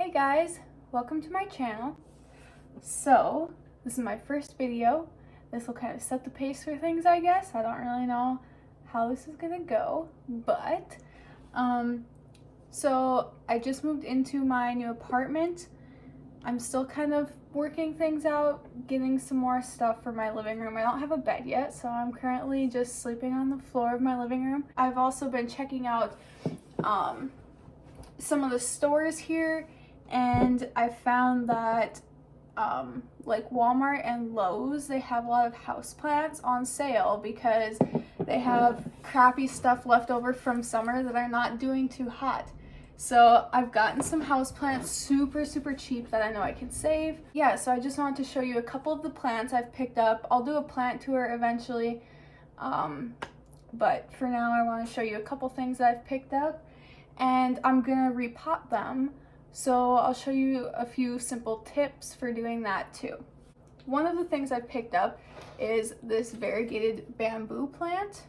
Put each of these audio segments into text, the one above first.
Hey guys, welcome to my channel. So, this is my first video. This will kind of set the pace for things, I guess. I don't really know how this is gonna go, but so I just moved into my new apartment. I'm still kind of working things out, getting some more stuff for my living room. I don't have a bed yet, so I'm currently just sleeping on the floor of my living room. I've also been checking out some of the stores here, and I found that like Walmart and Lowe's, they have a lot of houseplants on sale because they have crappy stuff left over from summer that are not doing too hot. So I've gotten some houseplants super cheap that I know I can save. Yeah, so I just wanted to show you a couple of the plants I've picked up. I'll do a plant tour eventually, but for now I want to show you a couple things that I've picked up, and I'm gonna repot them. So I'll show you a few simple tips for doing that too. One of the things I've picked up is this variegated bamboo plant.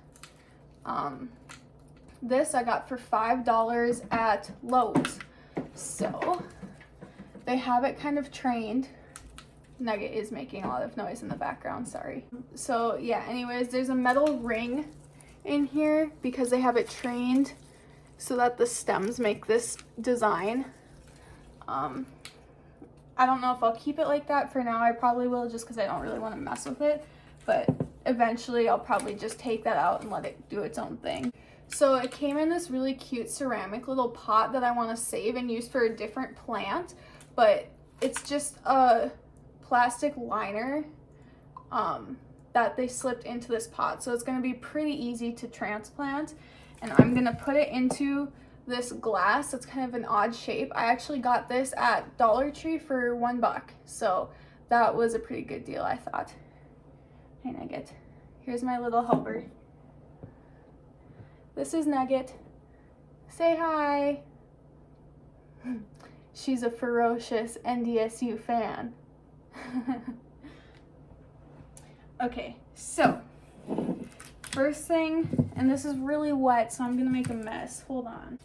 This I got for $5 at Lowe's. So they have it kind of trained. Nugget is making a lot of noise in the background, sorry. So yeah, anyways, there's a metal ring in here because they have it trained so that the stems make this design. I don't know if I'll keep it like that for now. I probably will, just because I don't really want to mess with it, but eventually I'll probably just take that out and let it do its own thing. So it came in this really cute ceramic little pot that I want to save and use for a different plant, but it's just a plastic liner that they slipped into this pot, so it's going to be pretty easy to transplant. And I'm going to put it into this glass. It's kind of an odd shape. I actually got this at Dollar Tree for $1, so that was a pretty good deal, I thought. Hey Nugget, here's my little helper. This is Nugget. Say hi. She's a ferocious NDSU fan. Okay, so first thing, and this is really wet, so I'm gonna make a mess. Hold on.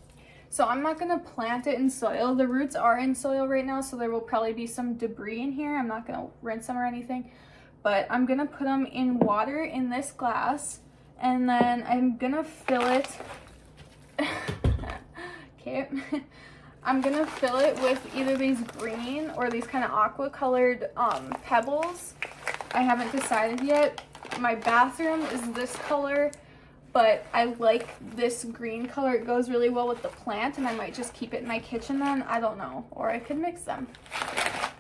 So I'm not gonna plant it in soil. The roots are in soil right now, so there will probably be some debris in here. I'm not gonna rinse them or anything, but I'm gonna put them in water in this glass, and then I'm gonna fill it. Okay. I'm gonna fill it with either these green or these kind of aqua colored pebbles. I haven't decided yet. My bathroom is this color, but I like this green color. It goes really well with the plant, and I might just keep it in my kitchen then. I don't know. Or I could mix them.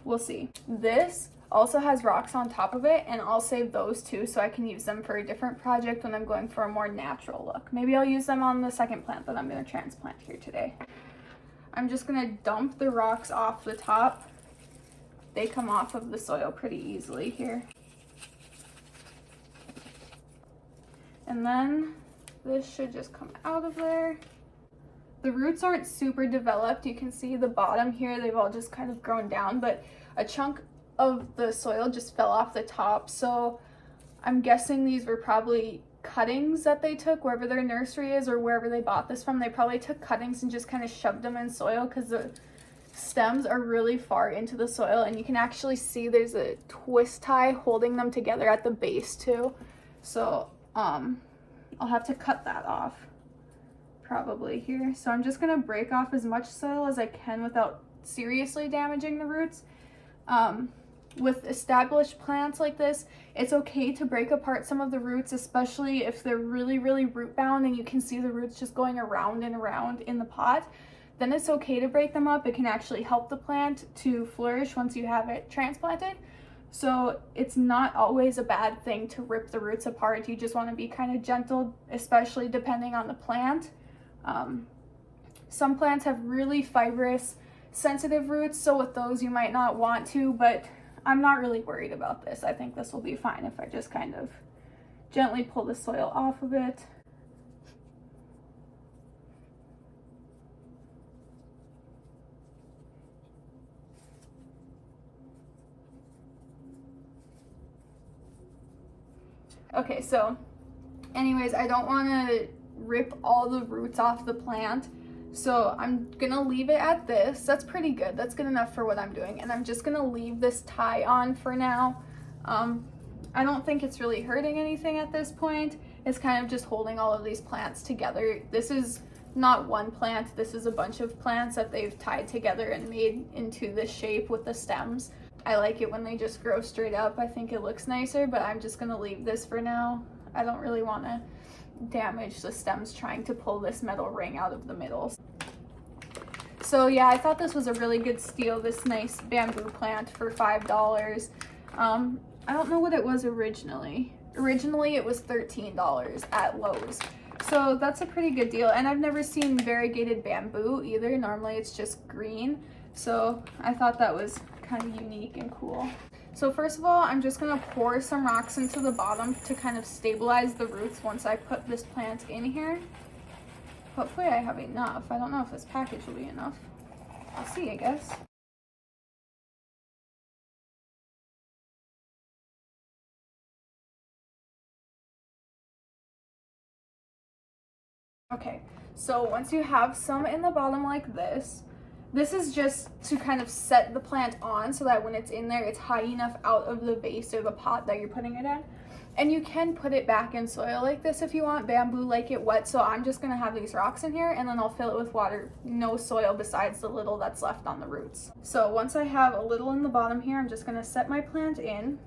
We'll see. This also has rocks on top of it, and I'll save those too so I can use them for a different project when I'm going for a more natural look. Maybe I'll use them on the second plant that I'm going to transplant here today. I'm just going to dump the rocks off the top. They come off of the soil pretty easily here. And then this should just come out of there. The roots aren't super developed. You can see the bottom here, they've all just kind of grown down, but a chunk of the soil just fell off the top. So I'm guessing these were probably cuttings that they took wherever their nursery is or wherever they bought this from. They probably took cuttings and just kind of shoved them in soil because the stems are really far into the soil, and you can actually see there's a twist tie holding them together at the base too. So I'll have to cut that off probably here. So I'm just gonna break off as much soil as I can without seriously damaging the roots. With established plants like this, it's okay to break apart some of the roots, especially if they're really root bound and you can see the roots just going around and around in the pot. Then it's okay to break them up. It can actually help the plant to flourish once you have it transplanted. So it's not always a bad thing to rip the roots apart. You just want to be kind of gentle, especially depending on the plant. Some plants have really fibrous, sensitive roots, so with those you might not want to, but I'm not really worried about this. I think this will be fine if I just kind of gently pull the soil off of it. Okay, so anyways, I don't want to rip all the roots off the plant, So I'm gonna leave it at this. That's pretty good. That's good enough for what I'm doing. And I'm just gonna leave this tie on for now. I don't think it's really hurting anything at this point. It's kind of just holding all of these plants together. This is not one plant. This is a bunch of plants that they've tied together and made into this shape with the stems. I like it when they just grow straight up. I think it looks nicer, but I'm just gonna leave this for now. I don't really wanna damage the stems trying to pull this metal ring out of the middle. So yeah, I thought this was a really good steal, this nice bamboo plant for $5. I don't know what it was originally. Originally it was $13 at Lowe's. So that's a pretty good deal. And I've never seen variegated bamboo either. Normally it's just green. So I thought that was kind of unique and cool. So first of all, I'm just gonna pour some rocks into the bottom to kind of stabilize the roots once I put this plant in here. Hopefully I have enough. I don't know if this package will be enough. I'll see, I guess. Okay, so once you have some in the bottom like this is just to kind of set the plant on so that when it's in there, it's high enough out of the vase or the pot that you're putting it in. And you can put it back in soil like this if you want. Bamboo like it wet, so I'm just gonna have these rocks in here and then I'll fill it with water, no soil besides the little that's left on the roots. So once I have a little in the bottom here, I'm just gonna set my plant in.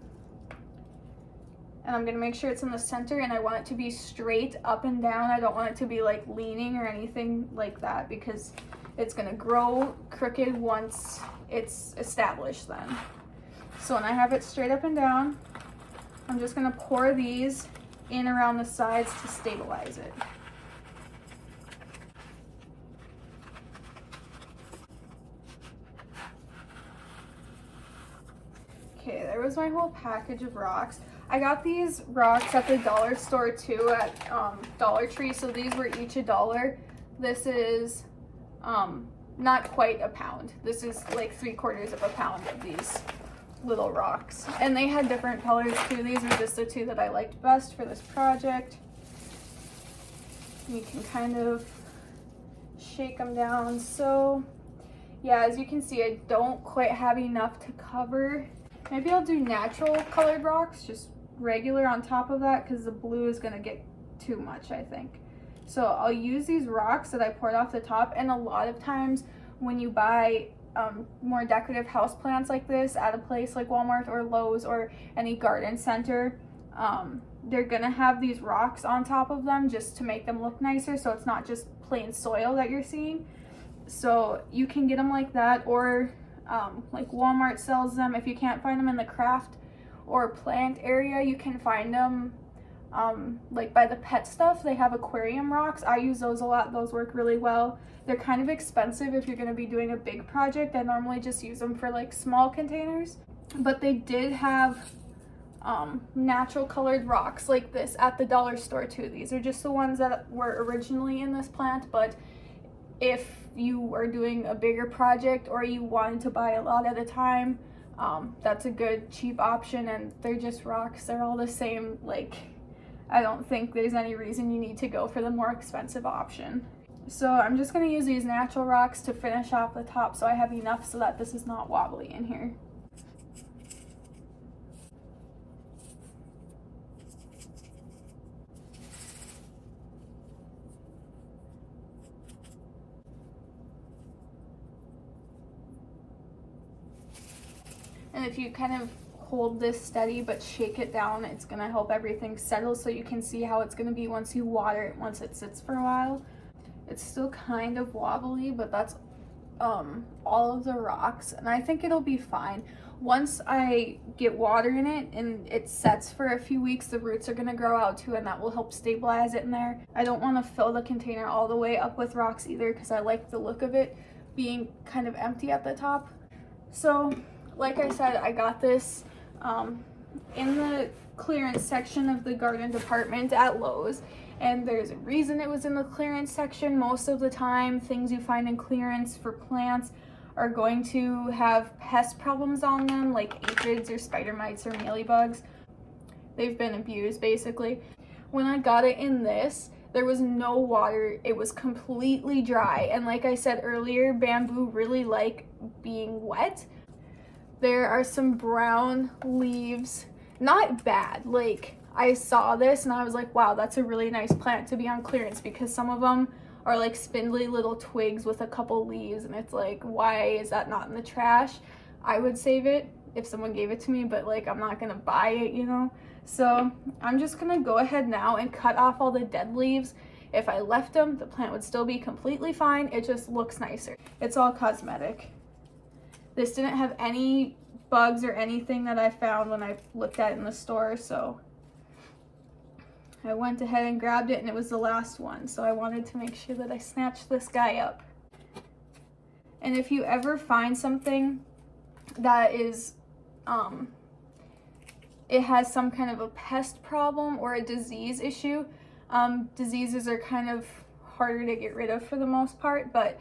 And I'm gonna make sure it's in the center, and I want it to be straight up and down. I don't want it to be like leaning or anything like that because it's gonna grow crooked once it's established then. So when I have it straight up and down, I'm just gonna pour these in around the sides to stabilize it. Okay, there was my whole package of rocks. I got these rocks at the dollar store too at Dollar Tree, so these were each $1. This is not quite a pound. This is like 3/4 of a pound of these little rocks. And they had different colors too. These are just the two that I liked best for this project. You can kind of shake them down. So yeah, as you can see, I don't quite have enough to cover. Maybe I'll do natural colored rocks, just regular on top of that, because the blue is gonna get too much, I think. So I'll use these rocks that I poured off the top, and a lot of times when you buy more decorative house plants like this at a place like Walmart or Lowe's or any garden center, they're gonna have these rocks on top of them just to make them look nicer, so it's not just plain soil that you're seeing. So you can get them like that, or like Walmart sells them. If you can't find them in the craft or plant area, you can find them like by the pet stuff. They have aquarium rocks. I use those a lot. Those work really well. They're kind of expensive if you're going to be doing a big project. I normally just use them for like small containers, but they did have natural colored rocks like this at the dollar store too. These are just the ones that were originally in this plant, but if you are doing a bigger project or you wanted to buy a lot at a time, that's a good cheap option, and they're just rocks. They're all the same. Like, I don't think there's any reason you need to go for the more expensive option. So I'm just going to use these natural rocks to finish off the top so I have enough so that this is not wobbly in here. And if you kind of hold this steady but shake it down, it's going to help everything settle, so you can see how it's going to be once you water it, once it sits for a while. It's still kind of wobbly, but that's all of the rocks, and I think it'll be fine. Once I get water in it and it sets for a few weeks, the roots are going to grow out too, and that will help stabilize it in there. I don't want to fill the container all the way up with rocks either, because I like the look of it being kind of empty at the top. So like I said, I got this in the clearance section of the garden department at Lowe's, and there's a reason it was in the clearance section. Most of the time, things you find in clearance for plants are going to have pest problems on them, like aphids or spider mites or mealybugs. They've been abused, basically. When I got it in this, There was no water. It was completely dry. And like I said earlier, bamboo really like being wet. There are some brown leaves. Not bad. Like, I saw this and I was like, wow, that's a really nice plant to be on clearance, because some of them are like spindly little twigs with a couple leaves, and it's like, why is that not in the trash? I would save it if someone gave it to me, but like, I'm not gonna buy it, you know? So I'm just gonna go ahead now and cut off all the dead leaves. If I left them, the plant would still be completely fine. It just looks nicer. It's all cosmetic. This didn't have any bugs or anything that I found when I looked at it in the store, so I went ahead and grabbed it, and it was the last one, so I wanted to make sure that I snatched this guy up. And if you ever find something that is, it has some kind of a pest problem or a disease issue, diseases are kind of harder to get rid of for the most part, but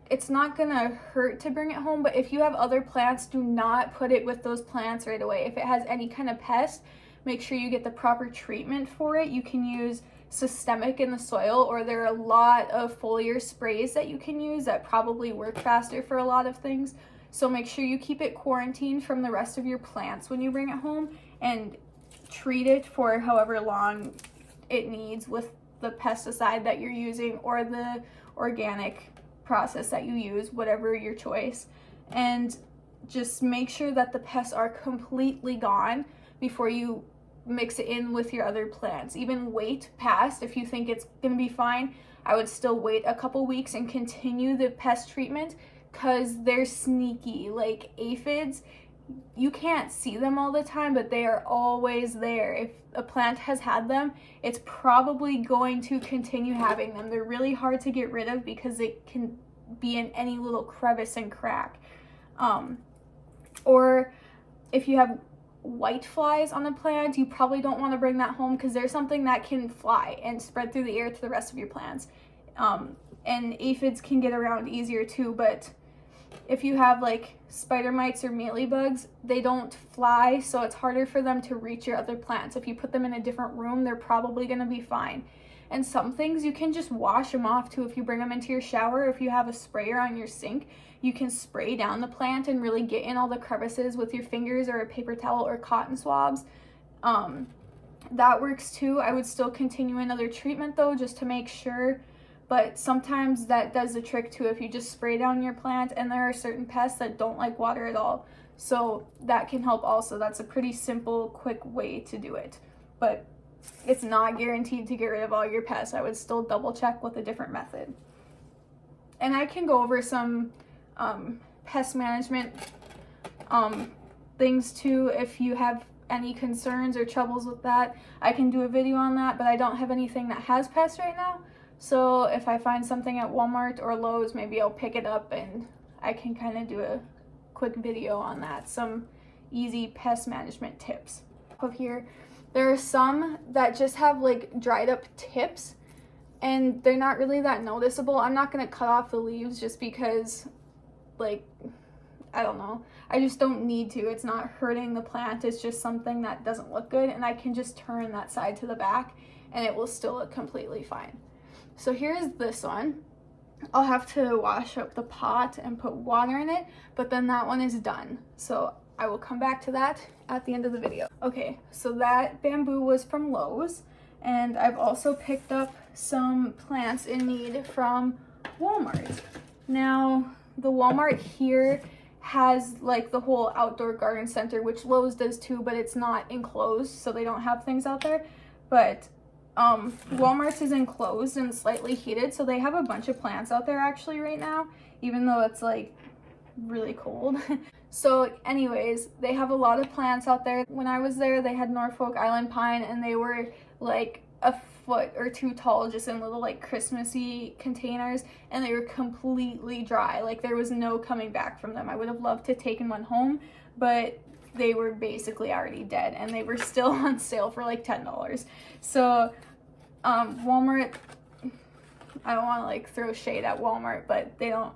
it's not gonna hurt to bring it home. But if you have other plants, do not put it with those plants right away. If it has any kind of pest, make sure you get the proper treatment for it. You can use systemic in the soil, or there are a lot of foliar sprays that you can use that probably work faster for a lot of things. So make sure you keep it quarantined from the rest of your plants when you bring it home, and treat it for however long it needs with the pesticide that you're using or the organic process that you use, whatever your choice. And just make sure that the pests are completely gone before you mix it in with your other plants. Even wait past, if you think it's gonna be fine, I would still wait a couple weeks and continue the pest treatment, because they're sneaky. Like aphids, you can't see them all the time, but they are always there. If a plant has had them, it's probably going to continue having them. They're really hard to get rid of because they can be in any little crevice and crack. Or if you have white flies on a plant, you probably don't want to bring that home, because there's something that can fly and spread through the air to the rest of your plants. And aphids can get around easier too, but if you have like spider mites or mealybugs, they don't fly, so it's harder for them to reach your other plants. If you put them in a different room, they're probably going to be fine. And some things you can just wash them off too. If you bring them into your shower, if you have a sprayer on your sink, you can spray down the plant and really get in all the crevices with your fingers or a paper towel or cotton swabs. That works too. I would still continue another treatment though, just to make sure. But sometimes that does the trick too, if you just spray down your plant, and there are certain pests that don't like water at all. So that can help also. That's a pretty simple, quick way to do it. But it's not guaranteed to get rid of all your pests. I would still double check with a different method. And I can go over some pest management things too. If you have any concerns or troubles with that, I can do a video on that, but I don't have anything that has pests right now. So if I find something at Walmart or Lowe's, maybe I'll pick it up and I can kind of do a quick video on that. Some easy pest management tips. Up here, there are some that just have like dried up tips, and they're not really that noticeable. I'm not going to cut off the leaves just because, like, I don't know. I just don't need to. It's not hurting the plant. It's just something that doesn't look good, and I can just turn that side to the back and it will still look completely fine. So here's this one. I'll have to wash up the pot and put water in it, but then that one is done. So I will come back to that at the end of the video. Okay, so that bamboo was from Lowe's, and I've also picked up some plants in need from Walmart. Now, the Walmart here has like the whole outdoor garden center, which Lowe's does too, but it's not enclosed, so they don't have things out there. But Walmart's is enclosed and slightly heated, so they have a bunch of plants out there actually right now, even though it's like really cold. So anyways, they have a lot of plants out there. When I was there, they had Norfolk Island pine, and they were like a foot or two tall, just in little like Christmassy containers, and they were completely dry. Like there was no coming back from them. I would have loved to have taken one home, but they were basically already dead, and they were still on sale for like $10. So Walmart, I don't want to like throw shade at Walmart, but they don't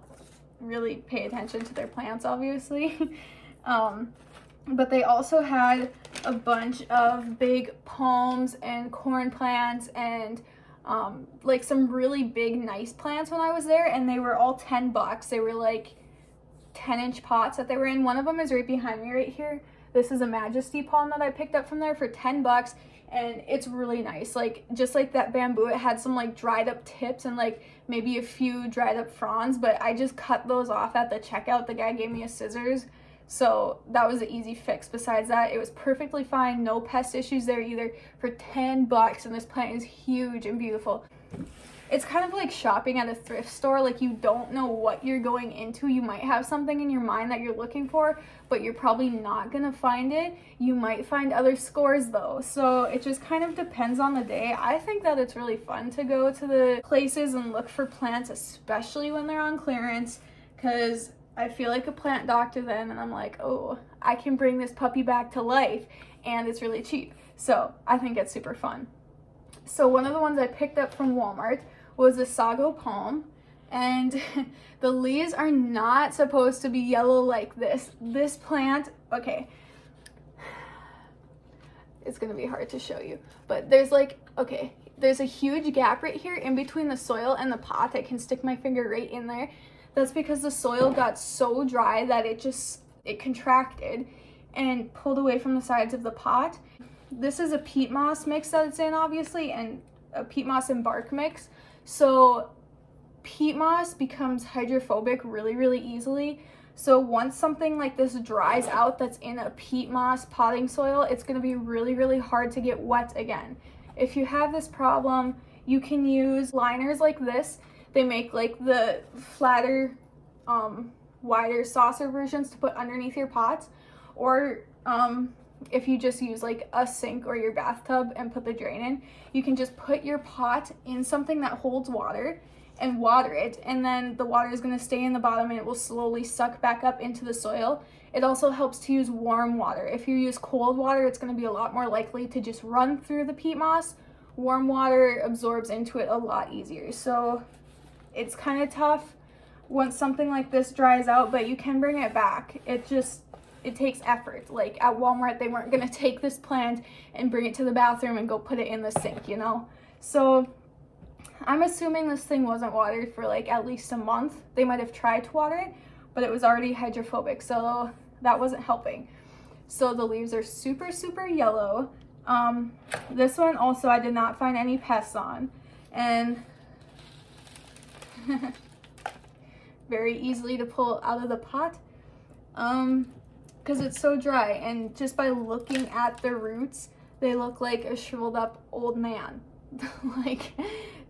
really pay attention to their plants, obviously. But they also had a bunch of big palms and corn plants and like some really big nice plants when I was there, and they were all $10. They were like 10-inch pots that they were in. One of them is right behind me right here. This is a Majesty palm that I picked up from there for $10, and it's really nice. Like, just like that bamboo, it had some like dried up tips and like maybe a few dried up fronds, but I just cut those off at the checkout. The guy gave me a scissors, so that was an easy fix. Besides that, it was perfectly fine. No pest issues there either for $10, and this plant is huge and beautiful. It's kind of like shopping at a thrift store. Like, you don't know what you're going into. You might have something in your mind that you're looking for, but you're probably not gonna find it. You might find other scores though. So it just kind of depends on the day. I think that it's really fun to go to the places and look for plants, especially when they're on clearance, because I feel like a plant doctor then, and I'm like, oh, I can bring this puppy back to life, and it's really cheap. So I think it's super fun. So one of the ones I picked up from Walmart was a sago palm, and the leaves are not supposed to be yellow like this. This plant, okay, it's gonna be hard to show you, but there's like, okay, there's a huge gap right here in between the soil and the pot. I can stick my finger right in there. That's because the soil got so dry that it contracted and pulled away from the sides of the pot. This is a peat moss mix that it's in, obviously, and a peat moss and bark mix. So peat moss becomes hydrophobic really, really easily. So once something like this dries out that's in a peat moss potting soil, it's going to be really, really hard to get wet again. If you have this problem, you can use liners like this. They make like the flatter, wider saucer versions to put underneath your pots, or if you just use like a sink or your bathtub and put the drain in, you can just put your pot in something that holds water and water it, and then the water is going to stay in the bottom and it will slowly suck back up into the soil. It also helps to use warm water. If you use cold water, it's going to be a lot more likely to just run through the peat moss. Warm water absorbs into it a lot easier. So it's kind of tough once something like this dries out, but you can bring it back. It takes effort. Like at Walmart, they weren't gonna take this plant and bring it to the bathroom and go put it in the sink, you know? So I'm assuming this thing wasn't watered for like at least a month. They might have tried to water it, but it was already hydrophobic, so that wasn't helping. So the leaves are super, super yellow. This one also I did not find any pests on, and very easily to pull out of the pot. Because it's so dry, and just by looking at the roots, they look like a shriveled up old man. Like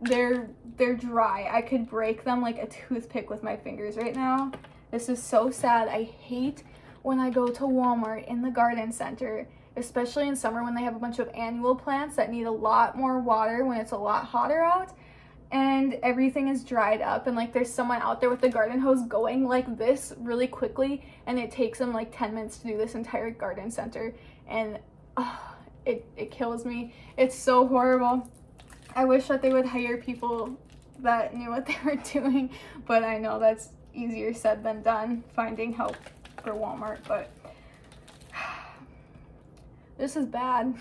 they're dry. I could break them like a toothpick with my fingers right now. This is so sad. I hate when I go to Walmart in the garden center, especially in summer when they have a bunch of annual plants that need a lot more water when it's a lot hotter out, and everything is dried up, and like there's someone out there with the garden hose going like this really quickly, and it takes them like 10 minutes to do this entire garden center, and it kills me. It's so horrible. I wish that they would hire people that knew what they were doing, but I know that's easier said than done, finding help for Walmart, but this is bad.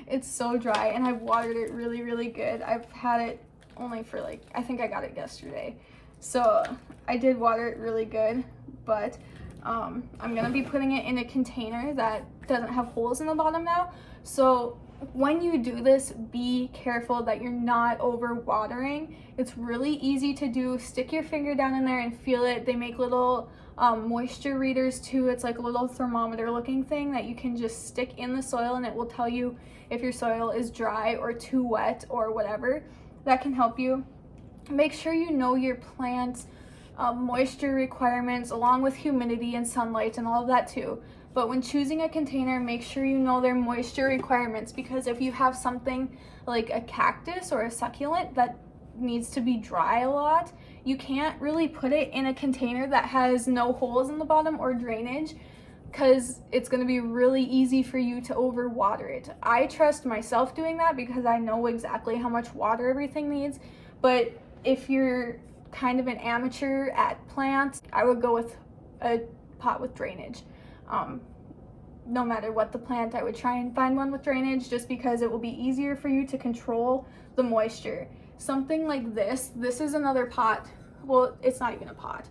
It's so dry, and I've watered it really, really good. I've had it only for like, I think I got it yesterday, so I did water it really good, but I'm gonna be putting it in a container that doesn't have holes in the bottom now. So when you do this, be careful that you're not over watering. It's really easy to do. Stick your finger down in there and feel it. They make little moisture readers too. It's like a little thermometer looking thing that you can just stick in the soil, and it will tell you if your soil is dry or too wet or whatever. That can help you. Make sure you know your plant's moisture requirements, along with humidity and sunlight and all of that too. But when choosing a container, make sure you know their moisture requirements, because if you have something like a cactus or a succulent that needs to be dry a lot, you can't really put it in a container that has no holes in the bottom or drainage, because it's going to be really easy for you to overwater it. I trust myself doing that because I know exactly how much water everything needs. But if you're kind of an amateur at plants, I would go with a pot with drainage. no matter what the plant, I would try and find one with drainage, just because it will be easier for you to control the moisture. Something like this is another pot. Well, it's not even a pot.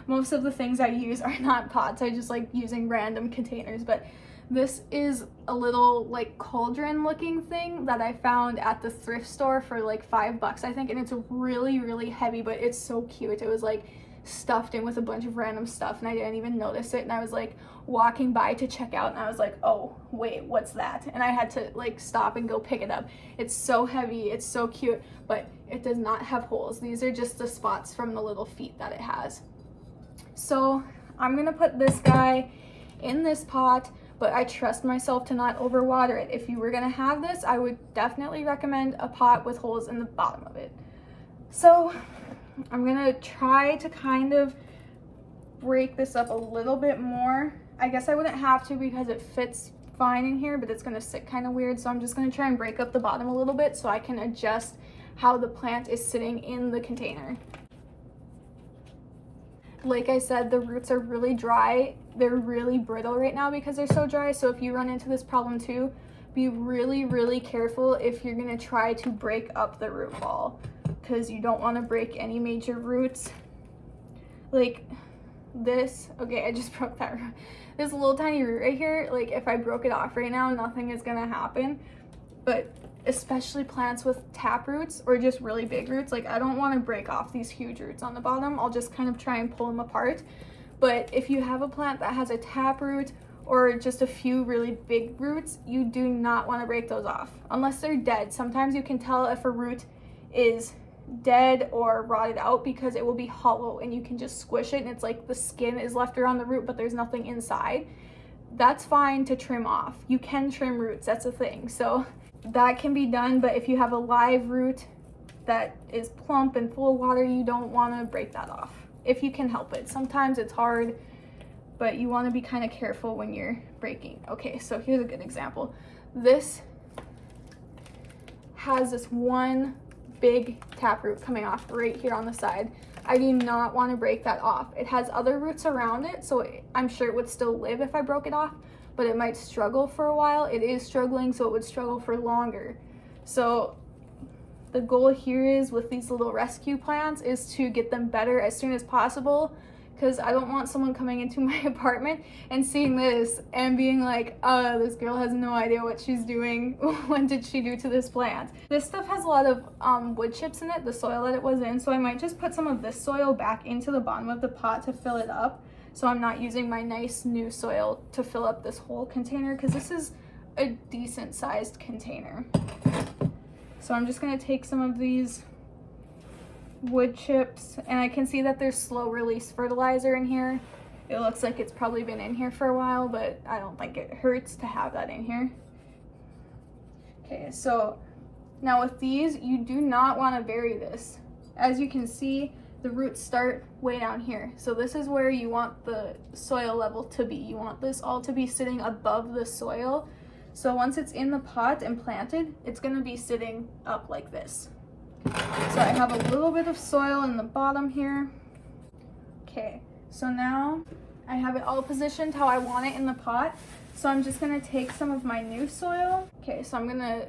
Most of the things I use are not pots. I just like using random containers, but this is a little like cauldron looking thing that I found at the thrift store for like $5, I think, and it's really, really heavy, but it's so cute. It was like stuffed in with a bunch of random stuff, and I didn't even notice it, and I was like walking by to check out, and I was like, oh wait, what's that? And I had to like stop and go pick it up. It's so heavy, it's so cute, but it does not have holes. These are just the spots from the little feet that it has. So I'm gonna put this guy in this pot, but I trust myself to not overwater it. If you were gonna have this, I would definitely recommend a pot with holes in the bottom of it. So I'm gonna try to kind of break this up a little bit more. I guess I wouldn't have to because it fits fine in here, but it's gonna sit kind of weird. So I'm just gonna try and break up the bottom a little bit so I can adjust how the plant is sitting in the container. Like I said, the roots are really dry. They're really brittle right now because they're so dry. So if you run into this problem too, be really, really careful if you're gonna try to break up the root ball, because you don't want to break any major roots. Like this, okay, I just broke that root. This little tiny root right here, like if I broke it off right now, nothing is gonna happen. But especially plants with tap roots or just really big roots, like I don't want to break off these huge roots on the bottom. I'll just kind of try and pull them apart. But if you have a plant that has a tap root or just a few really big roots, you do not want to break those off unless they're dead. Sometimes you can tell if a root is dead or rotted out because it will be hollow and you can just squish it and it's like the skin is left around the root but there's nothing inside. That's fine to trim off. You can trim roots, that's a thing. So that can be done, but if you have a live root that is plump and full of water, you don't want to break that off if you can help it. Sometimes it's hard, but you want to be kind of careful when you're breaking. Okay, so here's a good example. This has this one big taproot coming off right here on the side. I do not want to break that off. It has other roots around it, so I'm sure it would still live if I broke it off, but it might struggle for a while. It is struggling, so it would struggle for longer. So the goal here is with these little rescue plants is to get them better as soon as possible, because I don't want someone coming into my apartment and seeing this and being like, oh, this girl has no idea what she's doing. What did she do to this plant? This stuff has a lot of wood chips in it, the soil that it was in, so I might just put some of this soil back into the bottom of the pot to fill it up, so I'm not using my nice new soil to fill up this whole container, because this is a decent sized container. So I'm just gonna take some of these wood chips, and I can see that there's slow release fertilizer in here. It looks like it's probably been in here for a while, but I don't think it hurts to have that in here. Okay, so now with these, you do not want to bury this. As you can see, the roots start way down here. So this is where you want the soil level to be. You want this all to be sitting above the soil. So once it's in the pot and planted, it's going to be sitting up like this. So I have a little bit of soil in the bottom here. Okay, so now I have it all positioned how I want it in the pot. So I'm just gonna take some of my new soil. Okay, so I'm gonna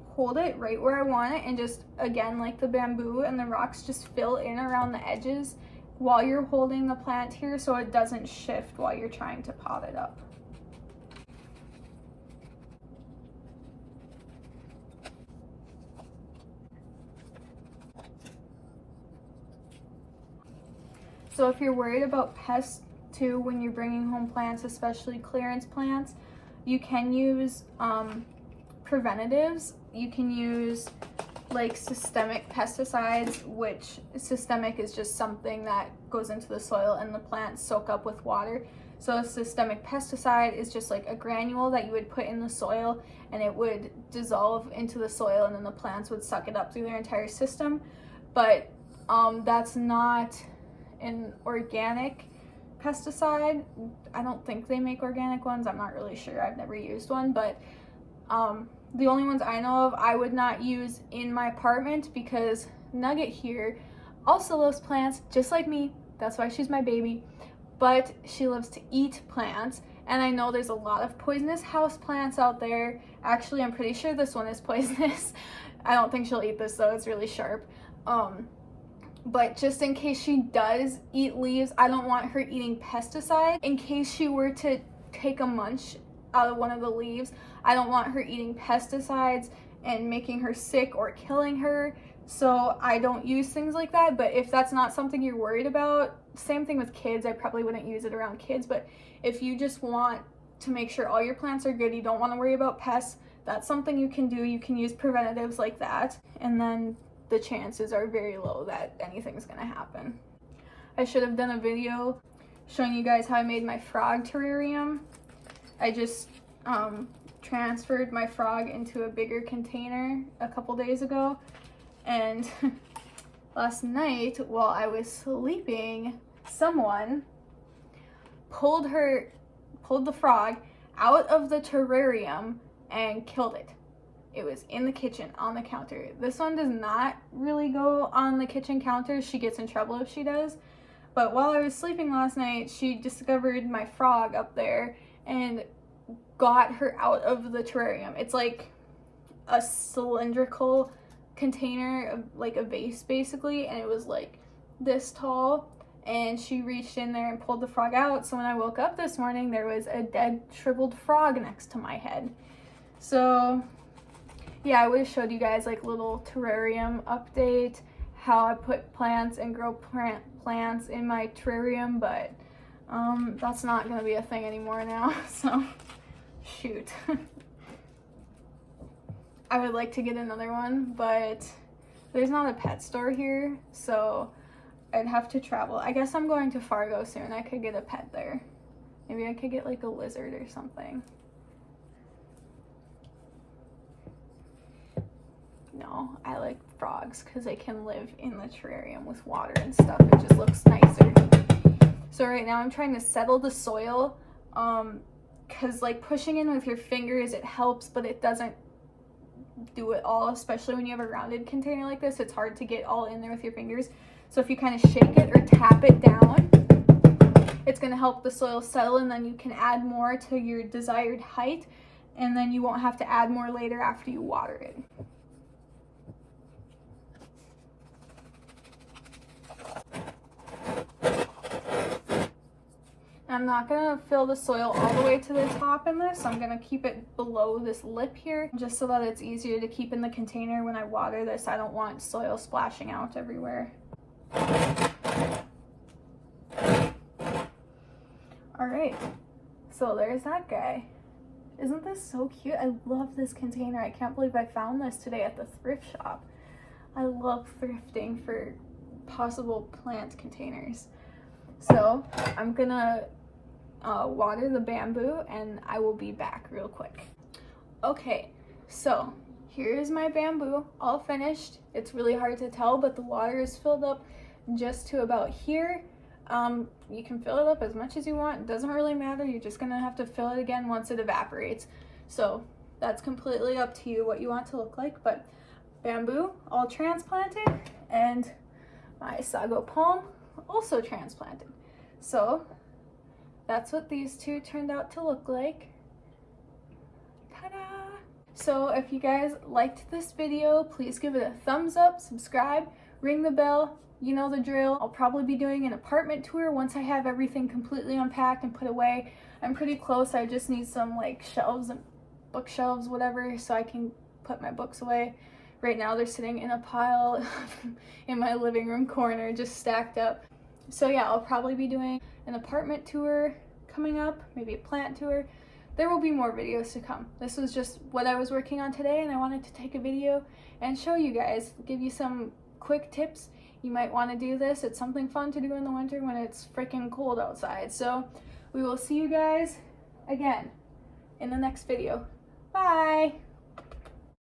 hold it right where I want it and just, again, like the bamboo and the rocks, just fill in around the edges while you're holding the plant here so it doesn't shift while you're trying to pot it up. So if you're worried about pests too when you're bringing home plants, especially clearance plants, you can use preventatives. You can use like systemic pesticides, which systemic is just something that goes into the soil and the plants soak up with water. So a systemic pesticide is just like a granule that you would put in the soil and it would dissolve into the soil and then the plants would suck it up through their entire system. But that's not an organic pesticide. I don't think they make organic ones. I'm not really sure. I've never used one, but the only ones I know of I would not use in my apartment because Nugget here also loves plants just like me. That's why she's my baby. But she loves to eat plants And I know there's a lot of poisonous houseplants out there. Actually, I'm pretty sure this one is poisonous. I don't think she'll eat this though, it's really sharp. But just in case she does eat leaves, I don't want her eating pesticide. In case she were to take a munch out of one of the leaves, I don't want her eating pesticides and making her sick or killing her. So I don't use things like that. But if that's not something you're worried about, same thing with kids, I probably wouldn't use it around kids. But if you just want to make sure all your plants are good, you don't want to worry about pests, that's something you can do. You can use preventatives like that, and then the chances are very low that anything's gonna happen. I should have done a video showing you guys how I made my frog terrarium. I just transferred my frog into a bigger container a couple days ago, and last night while I was sleeping, someone pulled the frog out of the terrarium and killed it. It was in the kitchen on the counter. This one does not really go on the kitchen counter. She gets in trouble if she does. But while I was sleeping last night, she discovered my frog up there and got her out of the terrarium. It's like a cylindrical container, like a vase basically, and it was like this tall. And she reached in there and pulled the frog out. So when I woke up this morning, there was a dead, shriveled frog next to my head. So yeah, I would have showed you guys like little terrarium update, how I put plants and grow plants in my terrarium, but that's not gonna be a thing anymore now, so shoot. I would like to get another one, but there's not a pet store here, so I'd have to travel. I guess I'm going to Fargo soon. I could get a pet there. Maybe I could get like a lizard or something. No, I like frogs because they can live in the terrarium with water and stuff. It just looks nicer. So right now I'm trying to settle the soil, because like pushing in with your fingers, it helps, but it doesn't do it all, especially when you have a rounded container like this. It's hard to get all in there with your fingers. So if you kind of shake it or tap it down, it's going to help the soil settle, and then you can add more to your desired height, and then you won't have to add more later after you water it. I'm not gonna fill the soil all the way to the top in this. I'm gonna keep it below this lip here, just so that it's easier to keep in the container when I water this. I don't want soil splashing out everywhere. All right, so there's that guy. Isn't this so cute? I love this container. I can't believe I found this today at the thrift shop. I love thrifting for possible plant containers. So I'm gonna water the bamboo, and I will be back real quick. Okay, so here's my bamboo all finished. It's really hard to tell, but the water is filled up just to about here. You can fill it up as much as you want. It doesn't really matter. You're just gonna have to fill it again once it evaporates. So that's completely up to you what you want to look like, but bamboo all transplanted, and my sago palm also transplanted. So that's what these two turned out to look like. Ta-da! So if you guys liked this video, please give it a thumbs up, subscribe, ring the bell. You know the drill. I'll probably be doing an apartment tour once I have everything completely unpacked and put away. I'm pretty close. I just need some like shelves and bookshelves, whatever, so I can put my books away. Right now they're sitting in a pile in my living room corner, just stacked up. So yeah, I'll probably be doing an apartment tour coming up, maybe a plant tour. There will be more videos to come. This was just what I was working on today, and I wanted to take a video and show you guys, give you some quick tips. You might want to do this. It's something fun to do in the winter when it's freaking cold outside. So we will see you guys again in the next video. Bye!